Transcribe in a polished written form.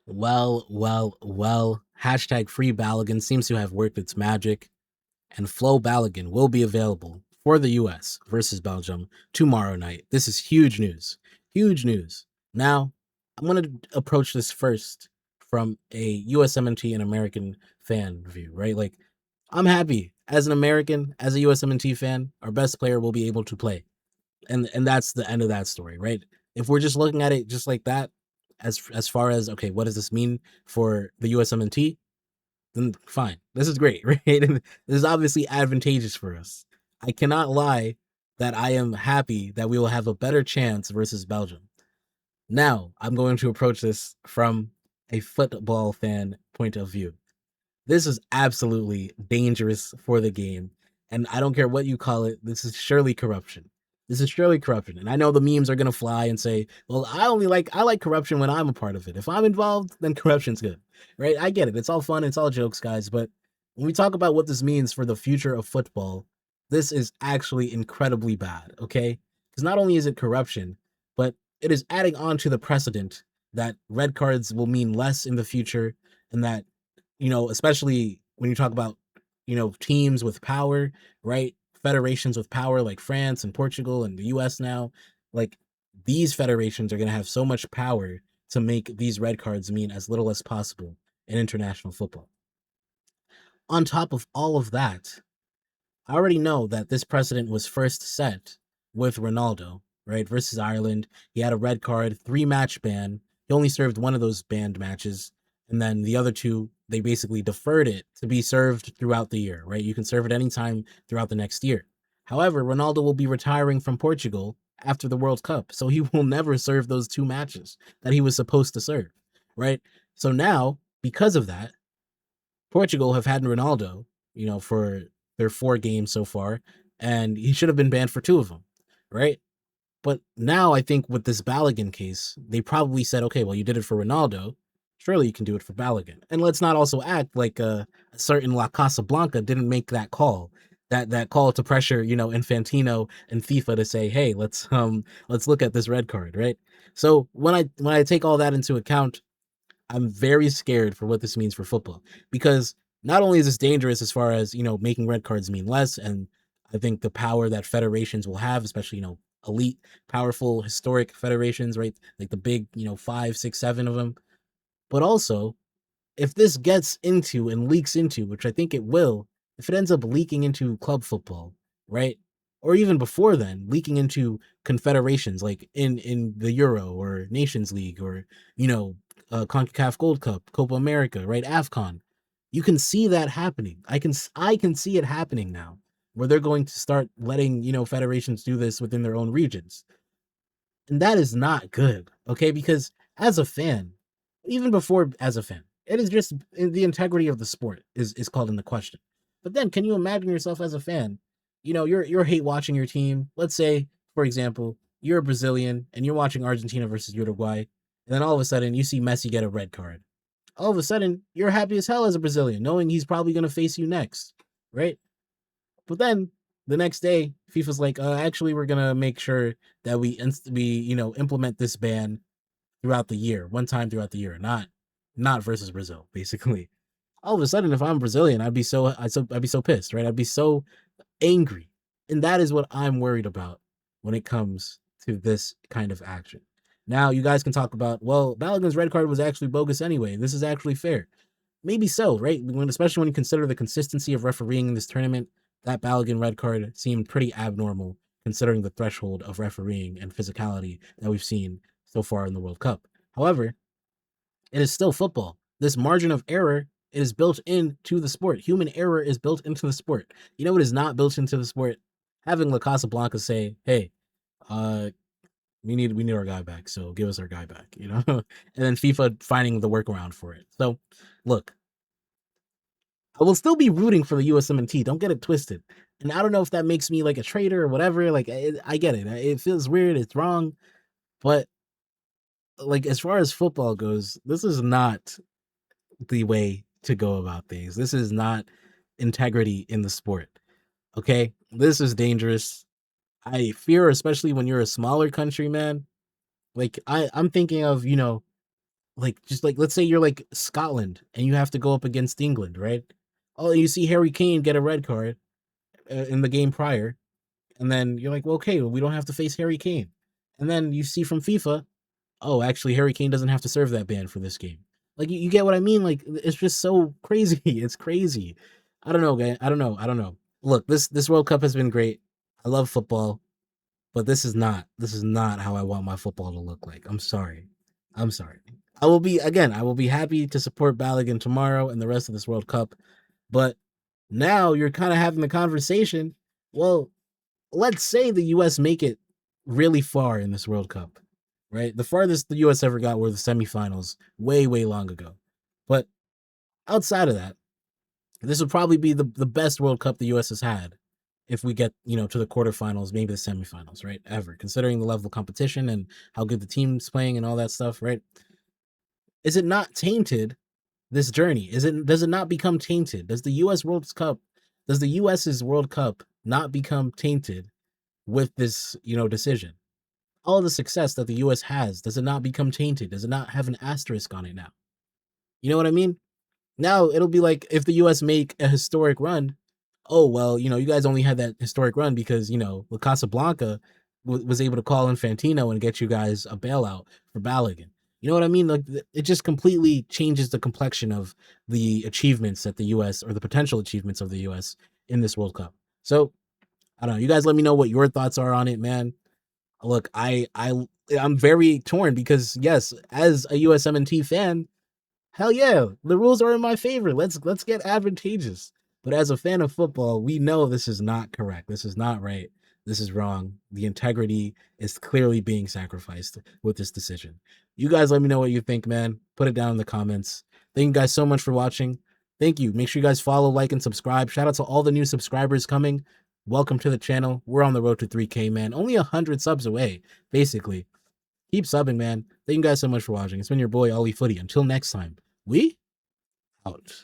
Well. Hashtag free Balogun seems to have worked its magic, and Flow Balogun will be available for the US versus Belgium tomorrow night. This is huge news. Huge news. Now, I'm going to approach this first from a USMNT and American fan view, right? Like, I'm happy as an American, as a USMNT fan, our best player will be able to play. And that's the end of that story, right? If we're just looking at it just like that, as far as okay, what does this mean for the USMNT? Then fine, this is great, right? And this is obviously advantageous for us. I cannot lie that I am happy that we will have a better chance versus Belgium. Now, I'm going to approach this from a football fan point of view. This is absolutely dangerous for the game. And I don't care what you call it, this is surely corruption. This is surely corruption. And I know the memes are gonna fly and say, well, I like corruption when I'm a part of it. If I'm involved, then corruption's good. Right? I get it. It's all fun, it's all jokes, guys. But when we talk about what this means for the future of football, this is actually incredibly bad, okay? Because not only is it corruption, but it is adding on to the precedent that red cards will mean less in the future and that especially when you talk about, teams with power, right? Federations with power like France and Portugal and the US now, like these federations are going to have so much power to make these red cards mean as little as possible in international football. On top of all of that, I already know that this precedent was first set with Ronaldo, right? Versus Ireland. He had a red card, 3-match ban. He only served one of those banned matches. And then the other two, they basically deferred it to be served throughout the year, right? You can serve it anytime throughout the next year. However, Ronaldo will be retiring from Portugal after the World Cup. So he will never serve those 2 matches that he was supposed to serve, right? So now, because of that, Portugal have had Ronaldo, for their 4 games so far, and he should have been banned for 2 of them, right? But now I think with this Balogun case, they probably said, okay, well, you did it for Ronaldo. Surely you can do it for Balogun. And let's not also act like a certain La Casablanca didn't make that call. That call to pressure, Infantino and FIFA to say, hey, let's look at this red card, right? So when I take all that into account, I'm very scared for what this means for football because not only is this dangerous as far as, making red cards mean less, and I think the power that federations will have, especially, elite, powerful, historic federations, right? Like the big, 5, 6, 7 of them. But also, if this gets into and leaks into, which I think it will, if it ends up leaking into club football, right? Or even before then, leaking into confederations like in the Euro or Nations League or CONCACAF Gold Cup, Copa America, right? AFCON. You can see that happening. I can see it happening now, where they're going to start letting federations do this within their own regions, and that is not good. Okay, because as a fan, even before as a fan, it is just the integrity of the sport is called into question. But then, can you imagine yourself as a fan? You're hate watching your team. Let's say, for example, you're a Brazilian and you're watching Argentina versus Uruguay, and then all of a sudden you see Messi get a red card. All of a sudden, you're happy as hell as a Brazilian, knowing he's probably going to face you next, right? But then the next day, FIFA's like, actually, we're gonna make sure that we implement this ban throughout the year, one time throughout the year, not versus Brazil, basically. All of a sudden, if I'm Brazilian, I'd be so pissed, right? I'd be so angry, and that is what I'm worried about when it comes to this kind of action. Now, you guys can talk about, well, Balogun's red card was actually bogus anyway. This is actually fair. Maybe so, right? Especially when you consider the consistency of refereeing in this tournament, that Balogun red card seemed pretty abnormal considering the threshold of refereeing and physicality that we've seen so far in the World Cup. However, it is still football. This margin of error is built into the sport. Human error is built into the sport. You know what is not built into the sport? Having La Casablanca say, "Hey, uh, we need our guy back, so give us our guy back," and then FIFA finding the workaround for it. So, look, I will still be rooting for the USMNT. Don't get it twisted. And I don't know if that makes me like a traitor or whatever. Like I get it. It feels weird. It's wrong. But like as far as football goes, this is not the way to go about things. This is not integrity in the sport. Okay, this is dangerous. I fear, especially when you're a smaller country, man. Like I'm thinking of Like, just like, let's say you're like Scotland and you have to go up against England, right? Oh, you see Harry Kane get a red card in the game prior, and then you're like, well, okay, well, we don't have to face Harry Kane. And then you see from FIFA, oh, actually, Harry Kane doesn't have to serve that ban for this game. Like, you get what I mean? Like, it's just so crazy. It's crazy. I don't know, guys. I don't know. I don't know. Look, this World Cup has been great. I love football, but this is not how I want my football to look like. I'm sorry. I'm sorry. I will be happy to support Balogun tomorrow and the rest of this World Cup. But now you're kind of having the conversation. Well, let's say the US make it really far in this World Cup, right? The farthest the US ever got were the semifinals way, way long ago. But outside of that, this would probably be the best World Cup the US has had if we get, to the quarterfinals, maybe the semifinals, right? Ever, considering the level of competition and how good the team's playing and all that stuff, right? Is it not tainted, this journey? Does it not become tainted? Does the US's World Cup not become tainted with this, decision? All the success that the US has, does it not become tainted? Does it not have an asterisk on it now? You know what I mean? Now it'll be like if the US make a historic run, oh well, you guys only had that historic run because La Casablanca was able to call Infantino and get you guys a bailout for Balogun. You know what I mean? Like, it just completely changes the complexion of the achievements that the US, or the potential achievements of the US, in this World Cup. So I don't know. You guys let me know what your thoughts are on it, man. Look, I'm very torn because, yes, as a USMNT fan, hell yeah, the rules are in my favor. Let's get advantageous. But as a fan of football, we know this is not correct. This is not right. This is wrong. The integrity is clearly being sacrificed with this decision. You guys let me know what you think, man. Put it down in the comments. Thank you guys so much for watching. Thank you. Make sure you guys follow, like, and subscribe. Shout out to all the new subscribers coming. Welcome to the channel. We're on the road to 3K, man. Only 100 subs away, basically. Keep subbing, man. Thank you guys so much for watching. It's been your boy, Ollie Footy. Until next time, we out.